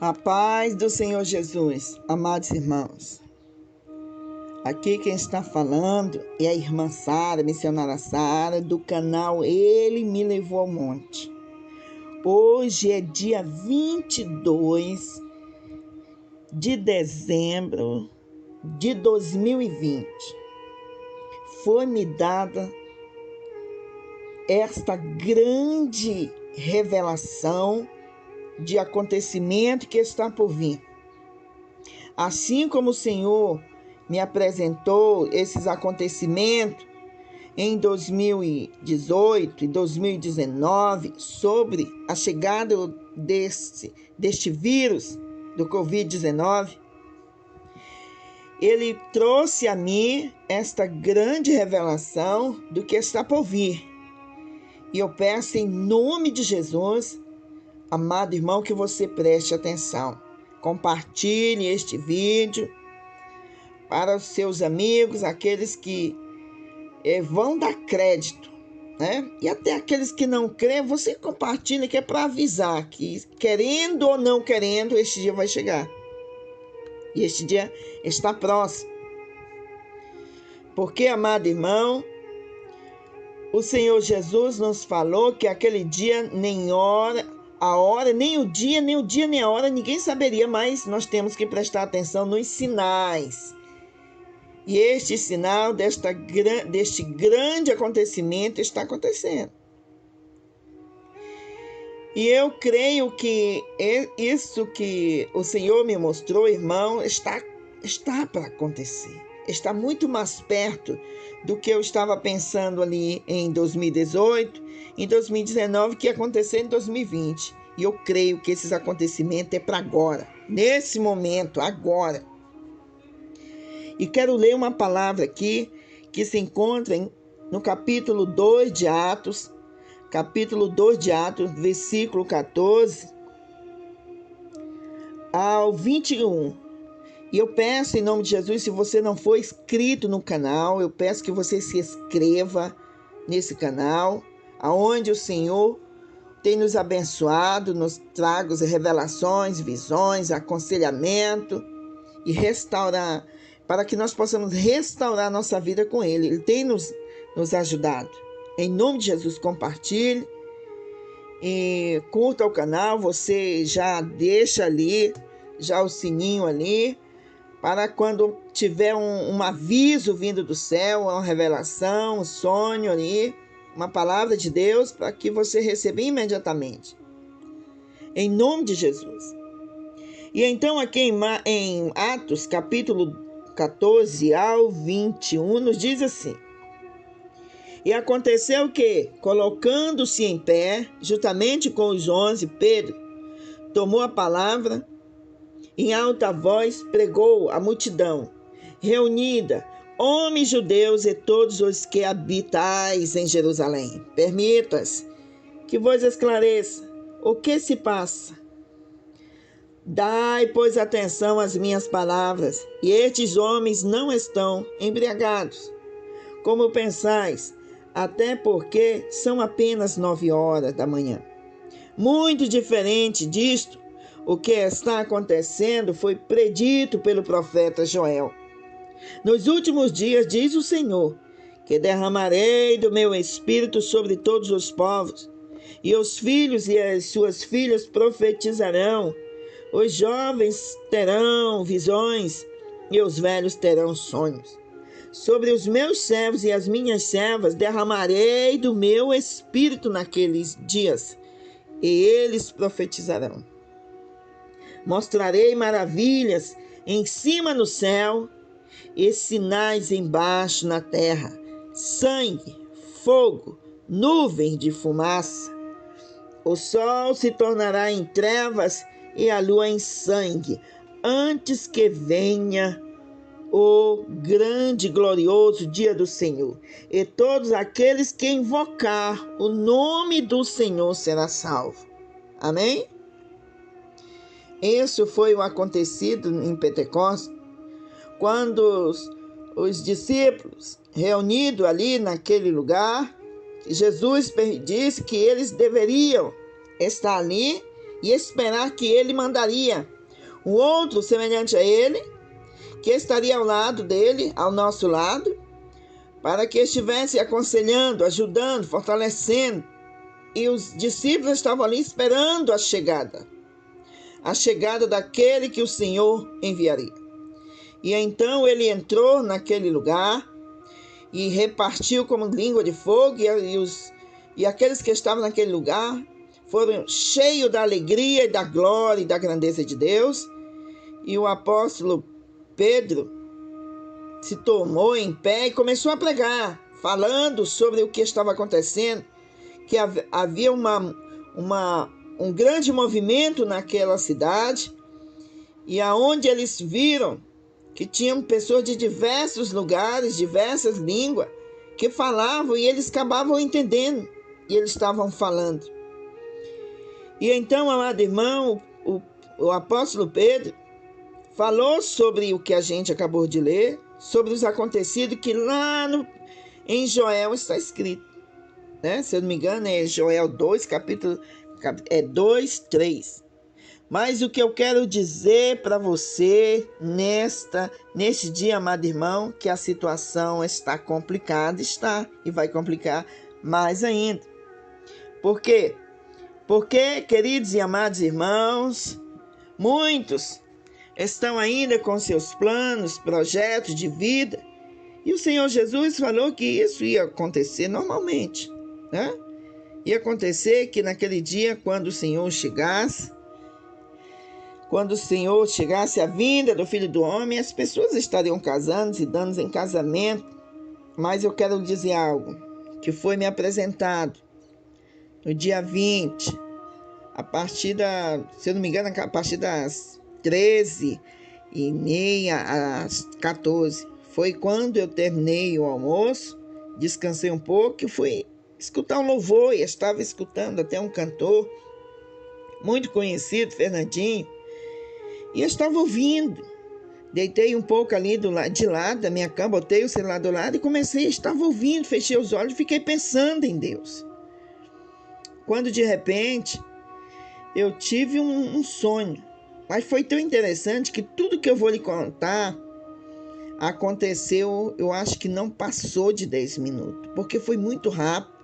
A paz do Senhor Jesus, amados irmãos. Aqui quem está falando é a irmã Sara, missionária Sara, do canal Ele Me Levou ao Monte. Hoje é dia 22 de dezembro de 2020. Foi-me dada esta grande revelação de acontecimento que está por vir. Assim como o Senhor me apresentou esses acontecimentos em 2018 e 2019 sobre a chegada deste vírus do Covid-19, Ele trouxe a mim esta grande revelação do que está por vir. E eu peço em nome de Jesus, amado irmão, que você preste atenção. Compartilhe este vídeo para os seus amigos, aqueles que vão dar crédito, né? E até aqueles que não creem, você compartilha, que é para avisar que, querendo ou não querendo, este dia vai chegar. E este dia está próximo. Porque, amado irmão, o Senhor Jesus nos falou que aquele dia nem a hora, nem o dia, nem a hora, ninguém saberia, mas nós temos que prestar atenção nos sinais. E este sinal deste grande acontecimento está acontecendo. E eu creio que isso que o Senhor me mostrou, irmão, está para acontecer. Está muito mais perto do que eu estava pensando ali em 2018, em 2019, que ia acontecer em 2020. E eu creio que esses acontecimentos é para agora, nesse momento, agora. E quero ler uma palavra aqui que se encontra no capítulo 2 de Atos, versículo 14 ao 21. E eu peço em nome de Jesus, se você não for inscrito no canal, eu peço que você se inscreva nesse canal, aonde o Senhor tem nos abençoado, nos traga revelações, visões, aconselhamento e restaurar, para que nós possamos restaurar nossa vida com Ele. Ele tem nos ajudado. Em nome de Jesus, compartilhe e curta o canal. Você já deixa ali, já o sininho ali, para quando tiver um aviso vindo do céu, uma revelação, um sonho ali, uma palavra de Deus, para que você receba imediatamente. Em nome de Jesus. E então aqui em Atos, capítulo 14 ao 21, nos diz assim: E aconteceu que, colocando-se em pé, juntamente com os 11, Pedro tomou a palavra, em alta voz pregou à multidão reunida, homens judeus e todos os que habitais em Jerusalém. Permitas que vos esclareça o que se passa. Dai, pois, atenção às minhas palavras, e estes homens não estão embriagados, como pensais, até porque são apenas 9 horas da manhã. Muito diferente disto, o que está acontecendo foi predito pelo profeta Joel. Nos últimos dias, diz o Senhor, que derramarei do meu espírito sobre todos os povos, e os filhos e as suas filhas profetizarão, os jovens terão visões, e os velhos terão sonhos. Sobre os meus servos e as minhas servas derramarei do meu espírito naqueles dias, e eles profetizarão. Mostrarei maravilhas em cima no céu e sinais embaixo na terra: sangue, fogo, nuvens de fumaça. O sol se tornará em trevas e a lua em sangue, antes que venha o grande e glorioso dia do Senhor. E todos aqueles que invocar o nome do Senhor será salvo. Amém? Isso foi o acontecido em Pentecostes, quando os discípulos, reunidos ali naquele lugar, Jesus disse que eles deveriam estar ali e esperar que ele mandaria um outro semelhante a ele, que estaria ao lado dele, ao nosso lado, para que estivesse aconselhando, ajudando, fortalecendo. E os discípulos estavam ali esperando a chegada daquele que o Senhor enviaria. E então ele entrou naquele lugar e repartiu como língua de fogo, e aqueles que estavam naquele lugar foram cheios da alegria e da glória e da grandeza de Deus. E o apóstolo Pedro se tomou em pé e começou a pregar, falando sobre o que estava acontecendo, que havia um grande movimento naquela cidade, e aonde eles viram que tinham pessoas de diversos lugares, diversas línguas, que falavam e eles acabavam entendendo, e eles estavam falando. E então, amado irmão, o apóstolo Pedro falou sobre o que a gente acabou de ler, sobre os acontecidos que lá em Joel está escrito, né? Se eu não me engano, é Joel 2, capítulo 2, 3. Mas o que eu quero dizer para você neste dia, amado irmão, que a situação está complicada, e vai complicar mais ainda. Por quê? Porque, queridos e amados irmãos, muitos estão ainda com seus planos, projetos de vida, e o Senhor Jesus falou que isso ia acontecer normalmente, né? Ia acontecer que naquele dia, quando o Senhor chegasse a vinda do Filho do Homem, as pessoas estariam casando, se dando em casamento. Mas eu quero dizer algo que foi me apresentado no dia 20, se eu não me engano, a partir das 13h30 às 14h. Foi quando eu terminei o almoço, descansei um pouco e fui escutar um louvor. E estava escutando até um cantor muito conhecido, Fernandinho, e eu estava ouvindo. Deitei um pouco ali de lado da minha cama, botei o celular do lado e estava ouvindo, fechei os olhos e fiquei pensando em Deus. Quando de repente eu tive um sonho, mas foi tão interessante que tudo que eu vou lhe contar aconteceu, eu acho que não passou de 10 minutos, porque foi muito rápido.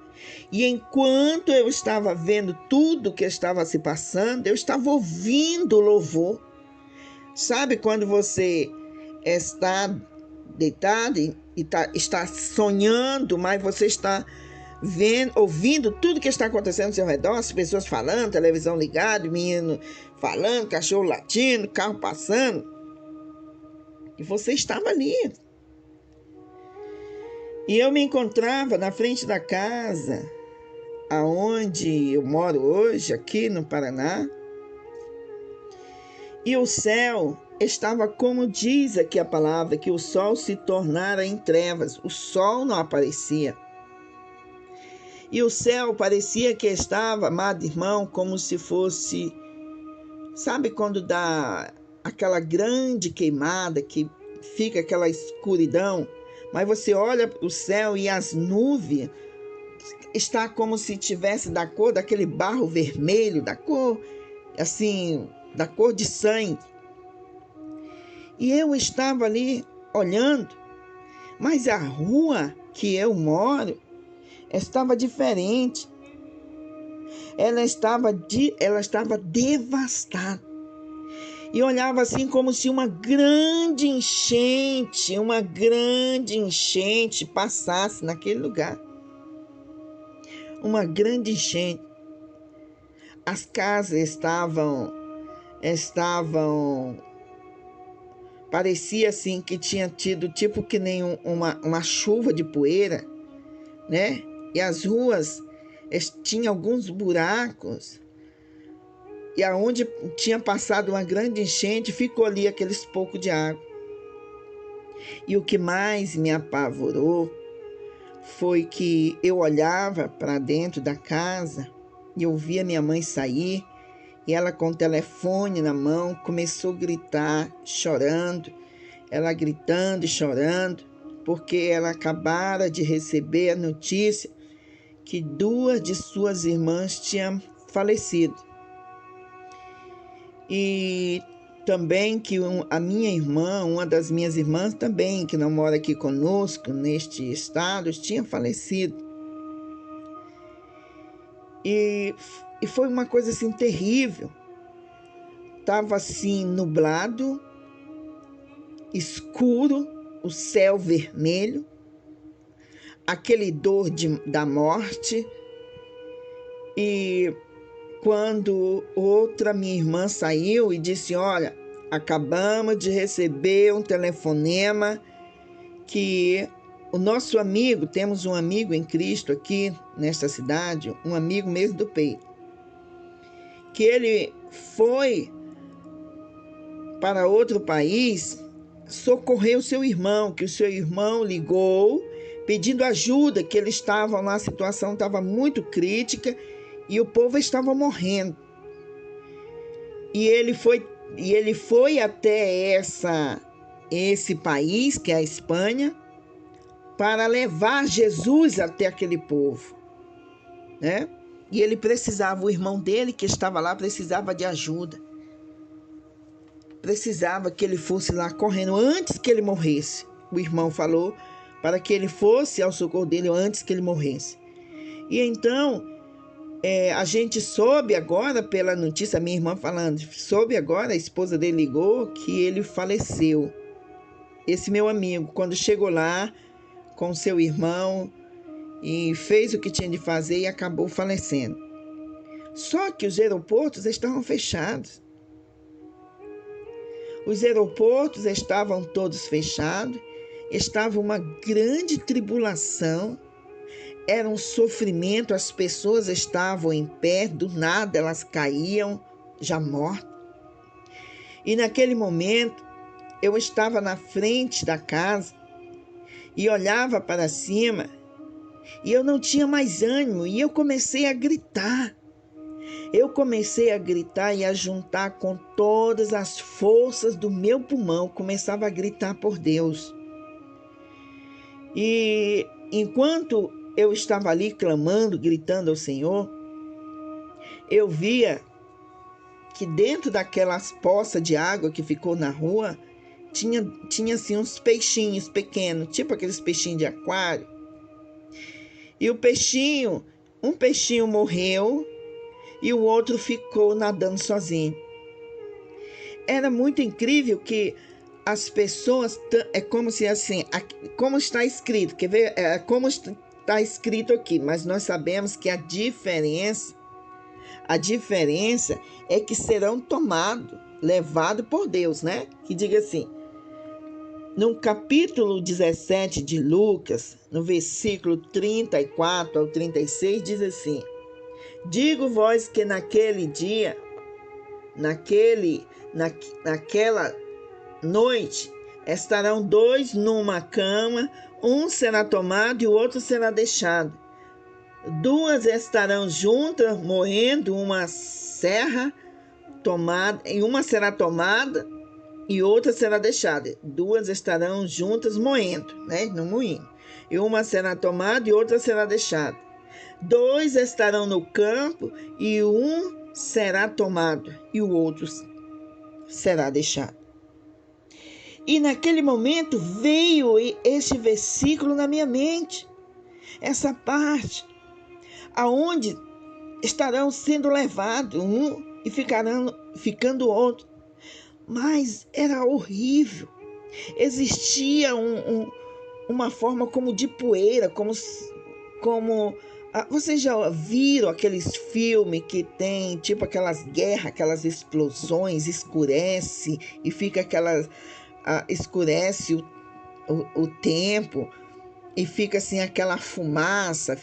E enquanto eu estava vendo tudo que estava se passando, eu estava ouvindo o louvor. Sabe quando você está deitado e está sonhando, mas você está ouvindo tudo que está acontecendo ao seu redor, as pessoas falando, televisão ligada, menino falando, cachorro latindo, carro passando, e você estava ali. E eu me encontrava na frente da casa aonde eu moro hoje, aqui no Paraná, e o céu estava como diz aqui a palavra, que o sol se tornara em trevas, o sol não aparecia. E o céu parecia que estava, amado irmão, como se fosse, sabe quando dá aquela grande queimada, que fica aquela escuridão, mas você olha o céu e as nuvens está como se tivesse da cor daquele barro vermelho, da cor assim, da cor de sangue. E eu estava ali olhando, mas a rua que eu moro estava diferente. Ela estava devastada. E olhava assim como se uma grande enchente passasse naquele lugar. Uma grande enchente. As casas estavam parecia assim que tinha tido tipo que nem uma chuva de poeira, né? E as ruas tinham alguns buracos, e aonde tinha passado uma grande enchente, ficou ali aqueles poucos de água. E o que mais me apavorou foi que eu olhava para dentro da casa e eu via minha mãe sair, e ela com o telefone na mão começou a gritar, chorando. Ela gritando e chorando, porque ela acabara de receber a notícia que 2 de suas irmãs tinham falecido. E também que a minha irmã, uma das minhas irmãs também, que não mora aqui conosco neste estado, tinha falecido. E foi uma coisa assim terrível. Estava assim nublado, escuro, o céu vermelho, aquele dor da morte. E quando outra minha irmã saiu e disse: olha, acabamos de receber um telefonema que o nosso amigo, temos um amigo em Cristo aqui nesta cidade, um amigo mesmo do peito, que ele foi para outro país socorrer o seu irmão, que o seu irmão ligou pedindo ajuda, que eles estavam lá, a situação estava muito crítica e o povo estava morrendo. E ele foi até esse país, que é a Espanha, para levar Jesus até aquele povo, né? E ele precisava, o irmão dele que estava lá precisava de ajuda. Precisava que ele fosse lá correndo antes que ele morresse. O irmão falou para que ele fosse ao socorro dele antes que ele morresse. E então, a gente soube agora pela notícia, minha irmã falando, soube agora, a esposa dele ligou que ele faleceu. Esse meu amigo, quando chegou lá com seu irmão e fez o que tinha de fazer e acabou falecendo. Só que os aeroportos estavam fechados. Os aeroportos estavam todos fechados, estava uma grande tribulação, era um sofrimento, as pessoas estavam em pé, do nada elas caíam, já mortas. E naquele momento, eu estava na frente da casa e olhava para cima e eu não tinha mais ânimo e eu comecei a gritar. Eu comecei a gritar e a juntar com todas as forças do meu pulmão, começava a gritar por Deus. E enquanto eu estava ali clamando, gritando ao Senhor, eu via que dentro daquelas poças de água que ficou na rua, tinha assim uns peixinhos pequenos, tipo aqueles peixinhos de aquário. E um peixinho morreu e o outro ficou nadando sozinho. Era muito incrível que as pessoas, é como se assim, como está escrito, quer ver? É como está escrito aqui, mas nós sabemos que a diferença é que serão levados por Deus, né? Que diga assim, no capítulo 17 de Lucas, no versículo 34 ao 36, diz assim: digo-vos que naquele dia, naquela noite, estarão dois numa cama, um será tomado e o outro será deixado. Duas estarão juntas, morrendo, uma será tomada e outra será deixada. Duas estarão juntas moendo, né, no moinho. E uma será tomada e outra será deixada. Dois estarão no campo e um será tomado e o outro será deixado. E naquele momento veio este versículo na minha mente, essa parte, aonde estarão sendo levados um e ficando outro. Mas era horrível. Existia uma forma como de poeira, como vocês já viram aqueles filmes que tem tipo aquelas guerras, aquelas explosões, escurece e fica escurece o tempo e fica assim aquela fumaça,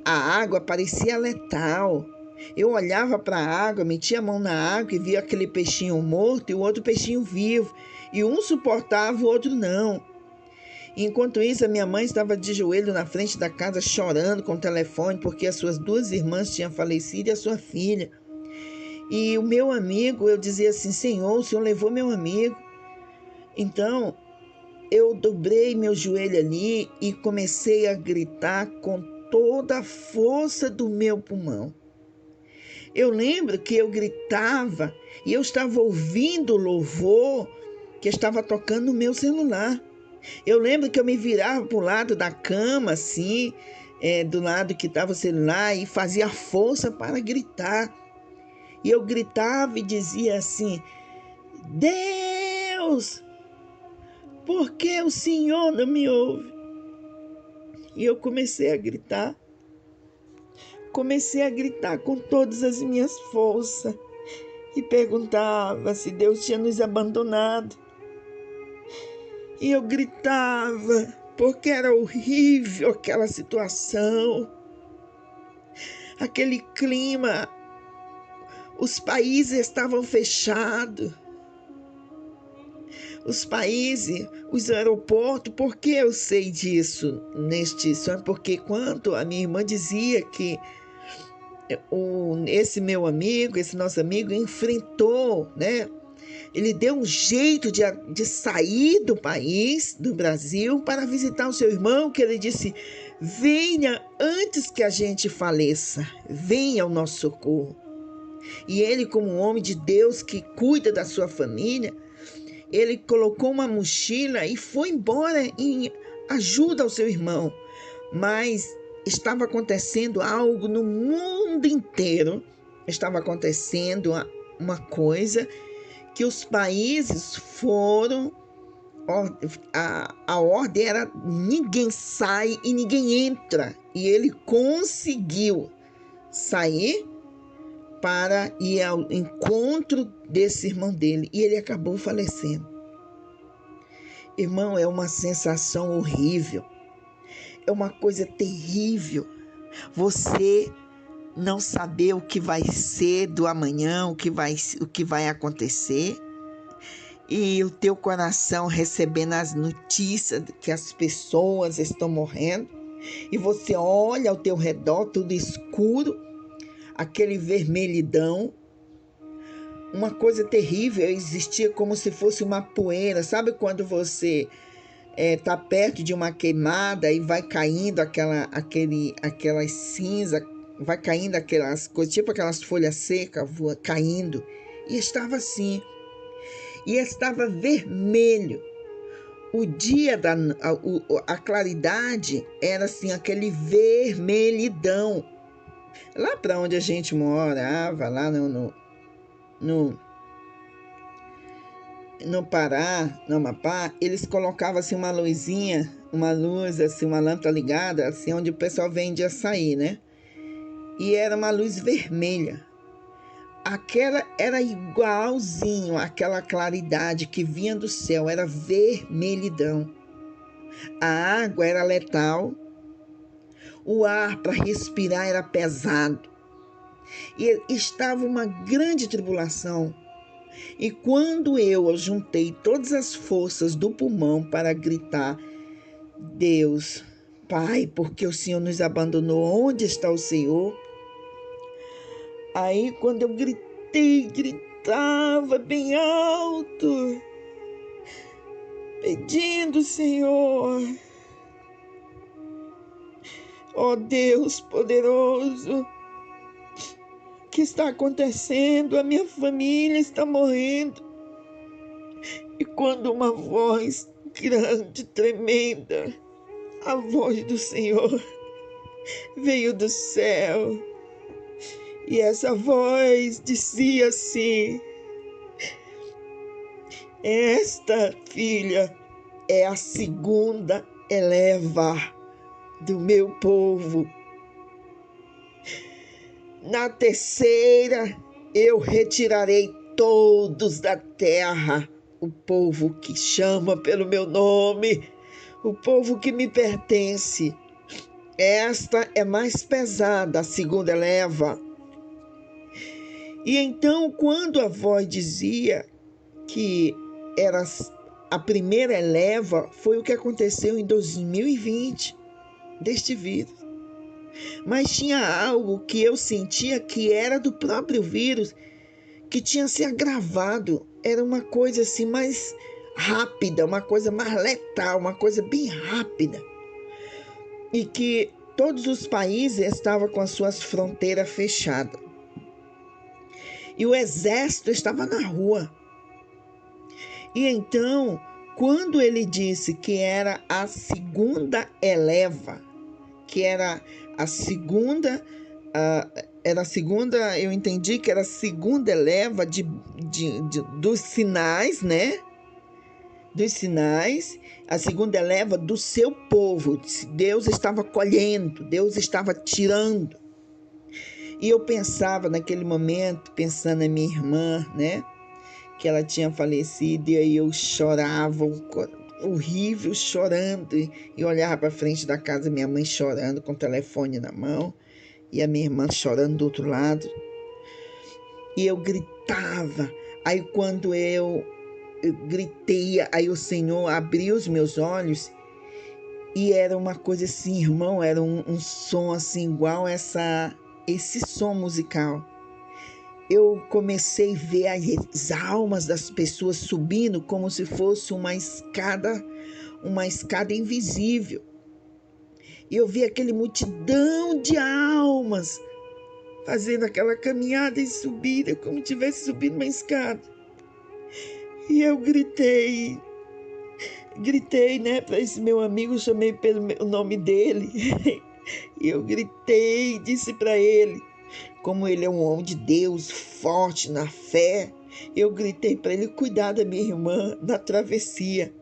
a água parecia letal. Eu olhava para a água, metia a mão na água e via aquele peixinho morto e o outro peixinho vivo. E um suportava, o outro não. Enquanto isso, a minha mãe estava de joelho na frente da casa chorando com o telefone porque as suas duas irmãs tinham falecido e a sua filha. E o meu amigo, eu dizia assim: Senhor, o Senhor levou meu amigo. Então, eu dobrei meu joelho ali e comecei a gritar com toda a força do meu pulmão. Eu lembro que eu gritava e eu estava ouvindo o louvor que estava tocando no meu celular. Eu lembro que eu me virava para o lado da cama, assim, do lado que estava o celular, e fazia força para gritar. E eu gritava e dizia assim: Deus, por que o Senhor não me ouve? E eu comecei a gritar com todas as minhas forças e perguntava se Deus tinha nos abandonado. E eu gritava porque era horrível aquela situação, aquele clima. Os países estavam fechados, os aeroportos. Por que eu sei disso neste sonho? Porque quando a minha irmã dizia que esse nosso amigo enfrentou, né? Ele deu um jeito de sair do país, do Brasil, para visitar o seu irmão, que ele disse: venha antes que a gente faleça, venha ao nosso socorro. E ele, como um homem de Deus que cuida da sua família, ele colocou uma mochila e foi embora em ajuda ao seu irmão. Mas estava acontecendo algo no mundo inteiro. Estava acontecendo uma coisa que os países foram... A ordem era: ninguém sai e ninguém entra. E ele conseguiu sair para ir ao encontro desse irmão dele, e ele acabou falecendo. Irmão, é uma sensação horrível, é uma coisa terrível você não saber o que vai ser do amanhã, o que vai acontecer, e o teu coração recebendo as notícias de que as pessoas estão morrendo, e você olha ao teu redor, tudo escuro, aquele vermelhidão, uma coisa terrível, existia como se fosse uma poeira. Sabe quando você está perto de uma queimada e vai caindo aquelas cinzas, vai caindo aquelas coisas, tipo aquelas folhas secas caindo? E estava assim, e estava vermelho. O dia, a claridade era assim, aquele vermelhidão. Lá para onde a gente morava, lá no Pará, no Amapá, eles colocavam assim uma luzinha, uma luz, assim, uma lâmpada ligada, assim, onde o pessoal vende açaí, né? E era uma luz vermelha. Aquela era igualzinho àquela claridade que vinha do céu, era vermelhidão. A água era letal, o ar para respirar era pesado. E estava uma grande tribulação. E quando eu juntei todas as forças do pulmão para gritar: Deus, Pai, porque o Senhor nos abandonou, onde está o Senhor? Aí quando eu gritava bem alto, pedindo: Senhor, ó Deus poderoso, o que está acontecendo? A minha família está morrendo. E quando uma voz grande, tremenda, a voz do Senhor veio do céu, e essa voz dizia assim: esta filha é a segunda eleva do meu povo. Na terceira eu retirarei todos da terra, o povo que chama pelo meu nome, o povo que me pertence. Esta é mais pesada, a segunda leva. E então, quando a voz dizia que era a primeira leva, foi o que aconteceu em 2020, deste vírus. Mas tinha algo que eu sentia que era do próprio vírus, que tinha se agravado. Era uma coisa assim mais rápida, uma coisa mais letal, uma coisa bem rápida. E que todos os países estavam com as suas fronteiras fechadas. e o exército estava na rua. E então, quando ele disse que era a segunda eleva, que era a segunda, eu entendi que era a segunda eleva dos sinais, né? Dos sinais, a segunda eleva do seu povo. Deus estava colhendo, Deus estava tirando. E eu pensava naquele momento, pensando na minha irmã, né? Que ela tinha falecido, e aí eu chorava, horrível, chorando, e olhava para frente da casa, minha mãe chorando com o telefone na mão, e a minha irmã chorando do outro lado, e eu gritava. Aí quando eu gritei, aí o Senhor abriu os meus olhos, e era uma coisa assim, irmão, era um som assim, igual esse som musical. Eu comecei a ver as almas das pessoas subindo como se fosse uma escada invisível. E eu vi aquele multidão de almas fazendo aquela caminhada e subida, como se tivesse subindo uma escada. E eu gritei, né, para esse meu amigo, chamei pelo nome dele. E eu gritei, disse para ele, como ele é um homem de Deus, forte na fé, eu gritei para ele cuidar da minha irmã na travessia,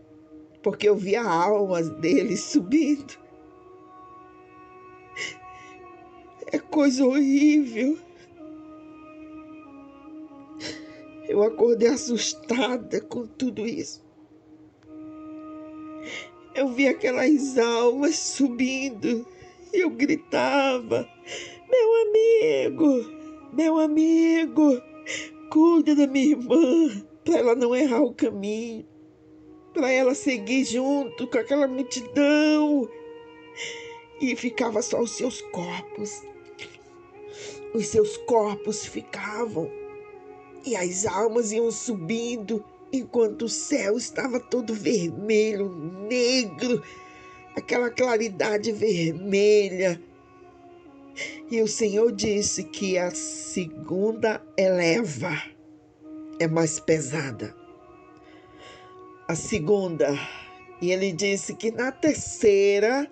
porque eu via almas dele subindo. É coisa horrível. Eu acordei assustada com tudo isso. Eu vi aquelas almas subindo e eu gritava, meu amigo, cuida da minha irmã, para ela não errar o caminho, para ela seguir junto com aquela multidão. E ficava só os seus corpos. Os seus corpos ficavam, e as almas iam subindo, enquanto o céu estava todo vermelho, negro, aquela claridade vermelha. E o Senhor disse que a segunda eleva é mais pesada. A segunda. E ele disse que na terceira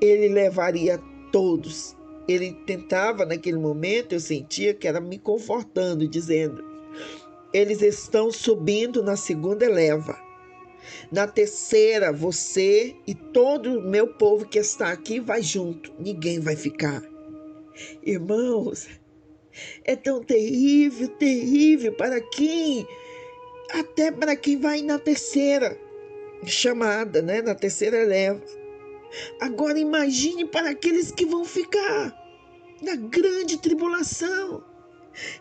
ele levaria todos. Ele tentava, naquele momento, eu sentia que era me confortando, dizendo, eles estão subindo na segunda eleva. Na terceira, você e todo o meu povo que está aqui vai junto. Ninguém vai ficar. Irmãos, é tão terrível, terrível até para quem vai na terceira chamada, né? Na terceira eleva. Agora imagine para aqueles que vão ficar na grande tribulação.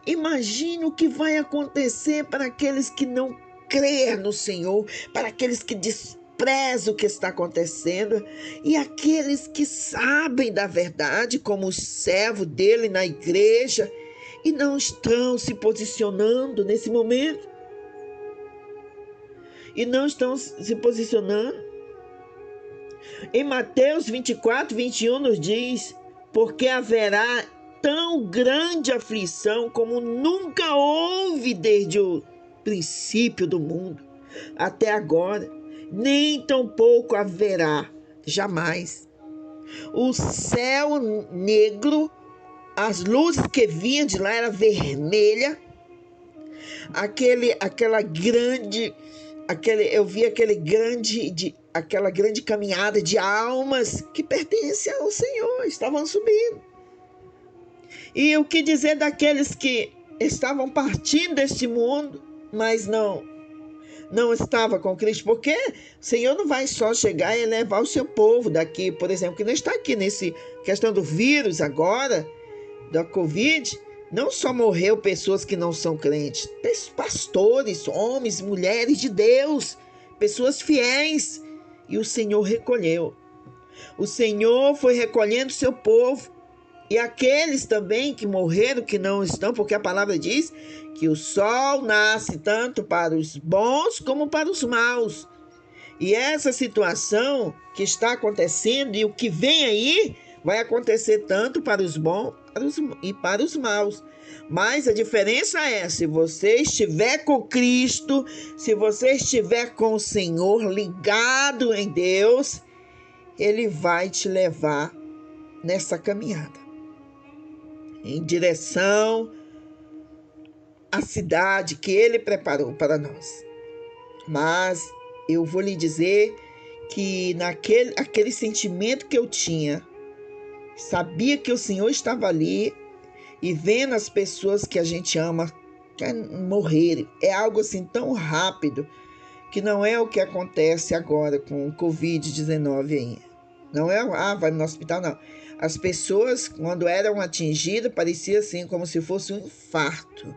Imagine o que vai acontecer para aqueles que não creem no Senhor, para aqueles que desprezam o que está acontecendo, e aqueles que sabem da verdade, como o servo dele na igreja, e não estão se posicionando nesse momento. E não estão se posicionando. Em Mateus 24, 21 nos diz, porque haverá tão grande aflição como nunca houve desde o princípio do mundo até agora, nem tampouco haverá jamais. O céu negro, as luzes que vinham de lá era vermelha, eu vi aquela grande caminhada de almas que pertencem ao Senhor, estavam subindo. E o que dizer daqueles que estavam partindo deste mundo, mas não estava com Cristo? Porque o Senhor não vai só chegar e levar o seu povo daqui, por exemplo, que não está aqui nesse questão do vírus agora, da Covid. Não só morreu pessoas que não são crentes, pastores, homens, mulheres de Deus, pessoas fiéis, e o Senhor recolheu. O Senhor foi recolhendo seu povo, e aqueles também que morreram, que não estão, porque a palavra diz que o sol nasce tanto para os bons como para os maus. E essa situação que está acontecendo e o que vem aí, Vai acontecer tanto para os bons e para os maus. Mas a diferença é, se você estiver com Cristo, se você estiver com o Senhor, ligado em Deus, Ele vai te levar nessa caminhada, em direção à cidade que Ele preparou para nós. Mas eu vou lhe dizer que aquele sentimento que eu tinha, sabia que o Senhor estava ali e vendo as pessoas que a gente ama morrerem. É algo assim tão rápido que não é o que acontece agora com o Covid-19 aí. Não é, vai no hospital, não. As pessoas, quando eram atingidas, parecia assim como se fosse um infarto.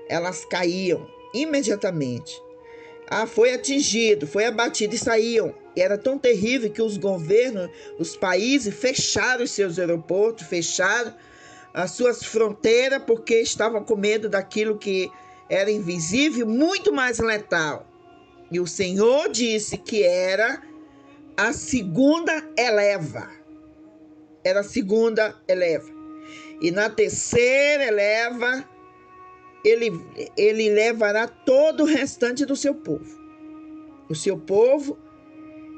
Elas caíam imediatamente. Foi atingido, foi abatido e saíam. E era tão terrível que os governos, os países fecharam os seus aeroportos, fecharam as suas fronteiras, porque estavam com medo daquilo que era invisível, muito mais letal. E o Senhor disse que era a segunda eleva. Era a segunda eleva. E na terceira eleva, ele levará todo o restante do seu povo. O seu povo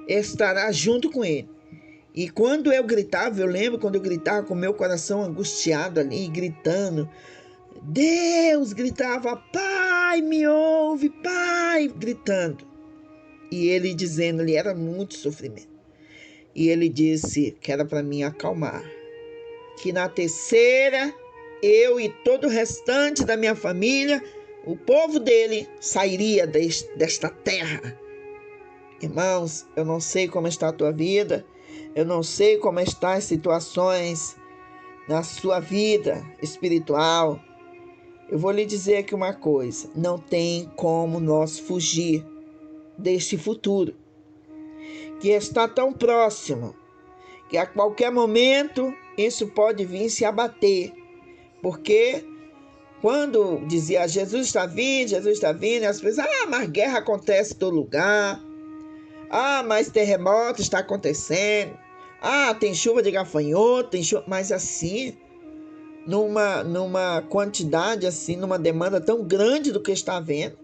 estará junto com ele. E quando eu gritava, eu lembro quando eu gritava com meu coração angustiado ali, gritando, Deus, gritava, Pai, me ouve, Pai, gritando. E ele dizendo, ele era muito sofrimento. E ele disse que era para mim acalmar, que na terceira, eu e todo o restante da minha família, o povo dele sairia desta terra. Irmãos, eu não sei como está a tua vida, eu não sei como estão as situações na sua vida espiritual. Eu vou lhe dizer aqui uma coisa, não tem como nós fugir deste futuro, que está tão próximo, que a qualquer momento isso pode vir se abater, porque quando dizia Jesus está vindo, as pessoas, mas guerra acontece em todo lugar, mas terremoto está acontecendo, tem chuva de gafanhoto, tem chuva, mas assim, numa quantidade assim, numa demanda tão grande do que está havendo.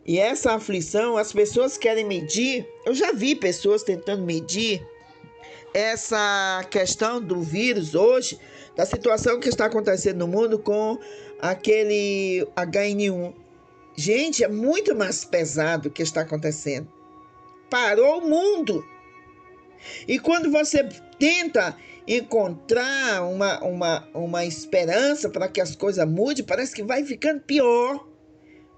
E essa aflição, as pessoas querem medir, eu já vi pessoas tentando medir essa questão do vírus hoje, da situação que está acontecendo no mundo com aquele HN1. Gente, é muito mais pesado o que está acontecendo. Parou o mundo. E quando você tenta encontrar uma esperança para que as coisas mudem, parece que vai ficando pior.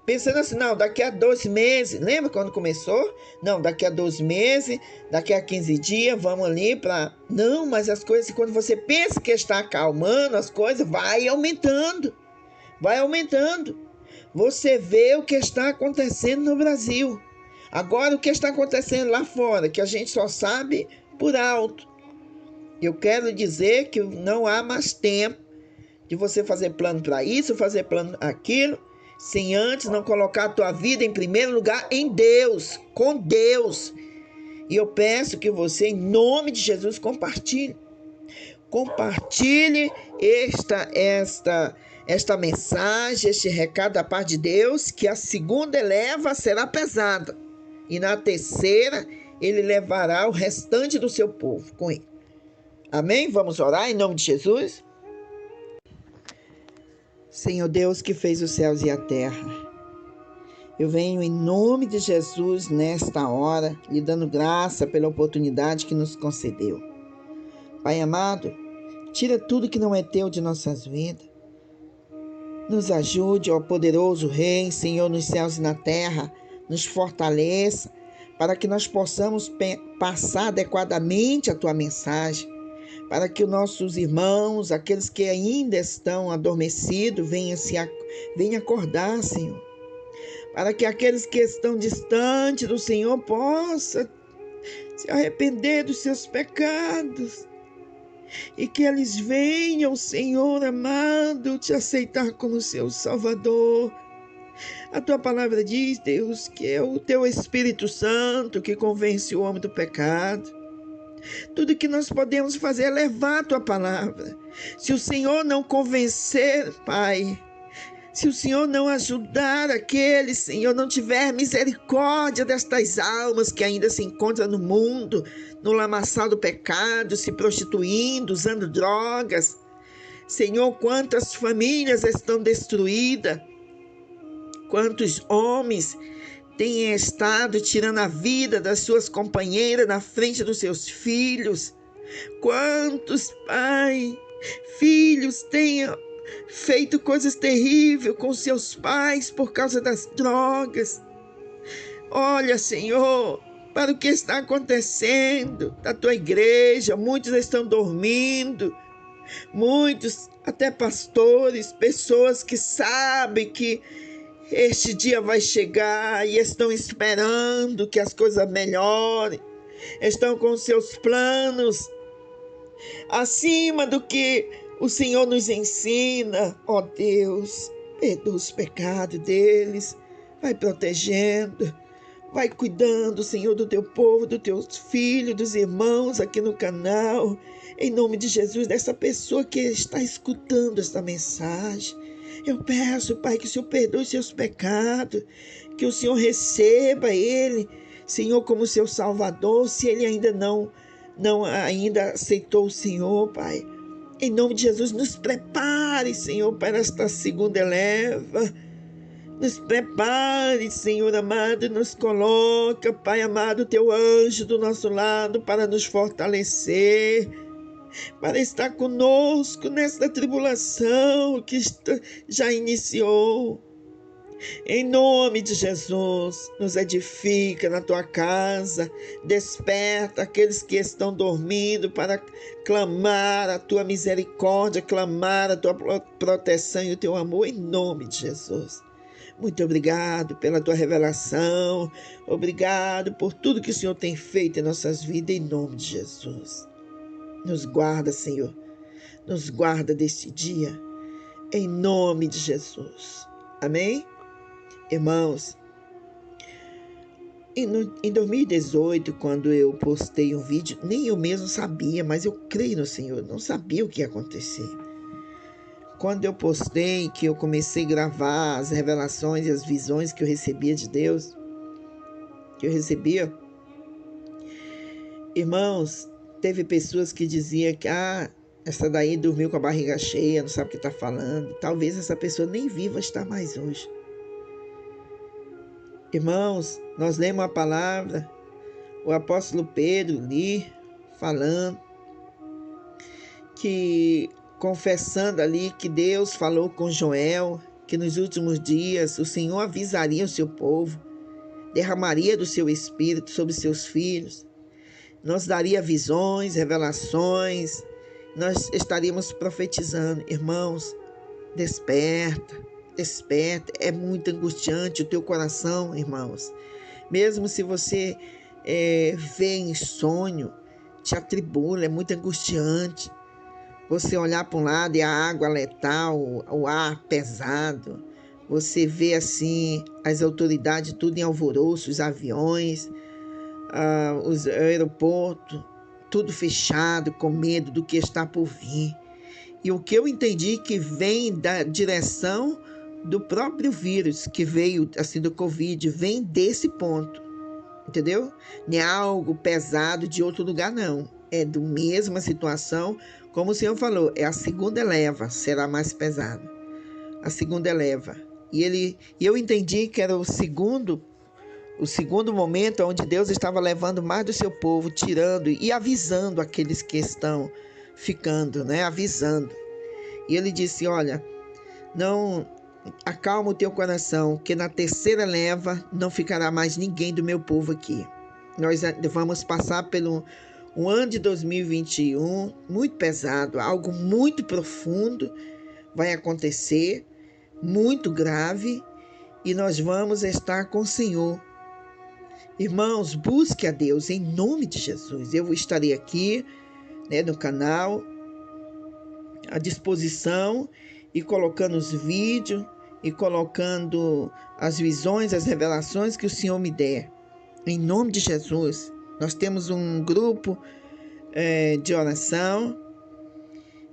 Pensando assim, não, daqui a 12 meses, lembra quando começou? Não, daqui a 12 meses, daqui a 15 dias, vamos ali para... Não, mas as coisas, quando você pensa que está acalmando, as coisas vai aumentando. Vai aumentando. Você vê o que está acontecendo no Brasil. Agora, o que está acontecendo lá fora, que a gente só sabe por alto. Eu quero dizer que não há mais tempo de você fazer plano para isso, fazer plano para aquilo, sem antes não colocar a tua vida em primeiro lugar em Deus, com Deus. E eu peço que você, em nome de Jesus, compartilhe esta mensagem, este recado da parte de Deus, que a segunda eleva será pesada. E na terceira, ele levará o restante do seu povo com ele. Amém? Vamos orar em nome de Jesus? Senhor Deus que fez os céus e a terra, eu venho em nome de Jesus nesta hora, lhe dando graça pela oportunidade que nos concedeu. Pai amado, tira tudo que não é teu de nossas vidas. Nos ajude, ó poderoso Rei, Senhor nos céus e na terra, nos fortaleça para que nós possamos passar adequadamente a tua mensagem, para que os nossos irmãos, aqueles que ainda estão adormecidos, venham acordar, Senhor. Para que aqueles que estão distantes do Senhor possam se arrepender dos seus pecados. E que eles venham, Senhor amado, te aceitar como seu Salvador. A tua palavra diz, Deus, que é o teu Espírito Santo que convence o homem do pecado. Tudo que nós podemos fazer é levar a tua palavra. Se o Senhor não convencer, Pai, se o Senhor não ajudar aqueles, Senhor, não tiver misericórdia destas almas que ainda se encontram no mundo, no lamaçal do pecado, se prostituindo, usando drogas, Senhor, quantas famílias estão destruídas, quantos homens têm estado tirando a vida das suas companheiras na frente dos seus filhos, quantos, Pai, filhos têm feito coisas terríveis com seus pais por causa das drogas. Olha, Senhor, para o que está acontecendo na tua igreja, muitos estão dormindo, muitos, até pastores, pessoas que sabem que este dia vai chegar e estão esperando que as coisas melhorem, estão com seus planos acima do que o Senhor nos ensina. Ó Deus, perdoa os pecados deles, vai protegendo, vai cuidando, Senhor, do teu povo, dos teus filhos, dos irmãos aqui no canal, em nome de Jesus, dessa pessoa que está escutando esta mensagem. Eu peço, Pai, que o Senhor perdoe seus pecados, que o Senhor receba ele, Senhor, como seu Salvador, se ele ainda não ainda aceitou o Senhor, Pai. Em nome de Jesus, nos prepare, Senhor, para esta segunda leva. Nos prepare, Senhor amado, nos coloca, Pai amado, teu anjo do nosso lado para nos fortalecer, para estar conosco nesta tribulação que já iniciou. Em nome de Jesus, nos edifica na tua casa, desperta aqueles que estão dormindo para clamar a tua misericórdia, clamar a tua proteção e o teu amor, em nome de Jesus. Muito obrigado pela tua revelação, obrigado por tudo que o Senhor tem feito em nossas vidas, em nome de Jesus. Nos guarda, Senhor, nos guarda deste dia, em nome de Jesus. Amém? Irmãos, em 2018, quando eu postei um vídeo, nem eu mesmo sabia, mas eu creio no Senhor, não sabia o que ia acontecer. Quando eu postei, que eu comecei a gravar as revelações e as visões que eu recebia de Deus, irmãos, teve pessoas que diziam que essa daí dormiu com a barriga cheia, não sabe o que está falando. Talvez essa pessoa nem viva está mais hoje. Irmãos, nós lemos a palavra, o apóstolo Pedro ali, falando, confessando ali que Deus falou com Joel, que nos últimos dias o Senhor avisaria o seu povo, derramaria do seu espírito sobre seus filhos, nos daria visões, revelações, nós estaríamos profetizando. Irmãos, desperta, é muito angustiante o teu coração, irmãos. Mesmo se você vê em sonho, te atribula, é muito angustiante. Você olhar para um lado e a água letal, o ar pesado, você vê assim as autoridades tudo em alvoroço, os aviões, os aeroportos, tudo fechado, com medo do que está por vir. E o que eu entendi que vem da direção do próprio vírus, que veio assim do Covid, vem desse ponto, entendeu? Não é algo pesado de outro lugar, não. É da mesma situação, como o Senhor falou, é a segunda leva, será mais pesada. A segunda leva. E eu entendi que era o segundo momento onde Deus estava levando mais do seu povo, tirando e avisando aqueles que estão ficando, né? Avisando. E ele disse, olha, não acalma o teu coração, que na terceira leva não ficará mais ninguém do meu povo aqui. Nós vamos passar pelo um ano de 2021 muito pesado, algo muito profundo vai acontecer, muito grave, e nós vamos estar com o Senhor. Irmãos, busque a Deus em nome de Jesus. Eu estarei aqui, né, no canal, à disposição, e colocando os vídeos, e colocando as visões, as revelações que o Senhor me der. Em nome de Jesus, nós temos um grupo de oração.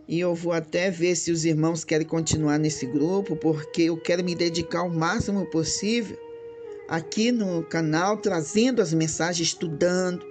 E eu vou até ver se os irmãos querem continuar nesse grupo, porque eu quero me dedicar o máximo possível aqui no canal, trazendo as mensagens, estudando,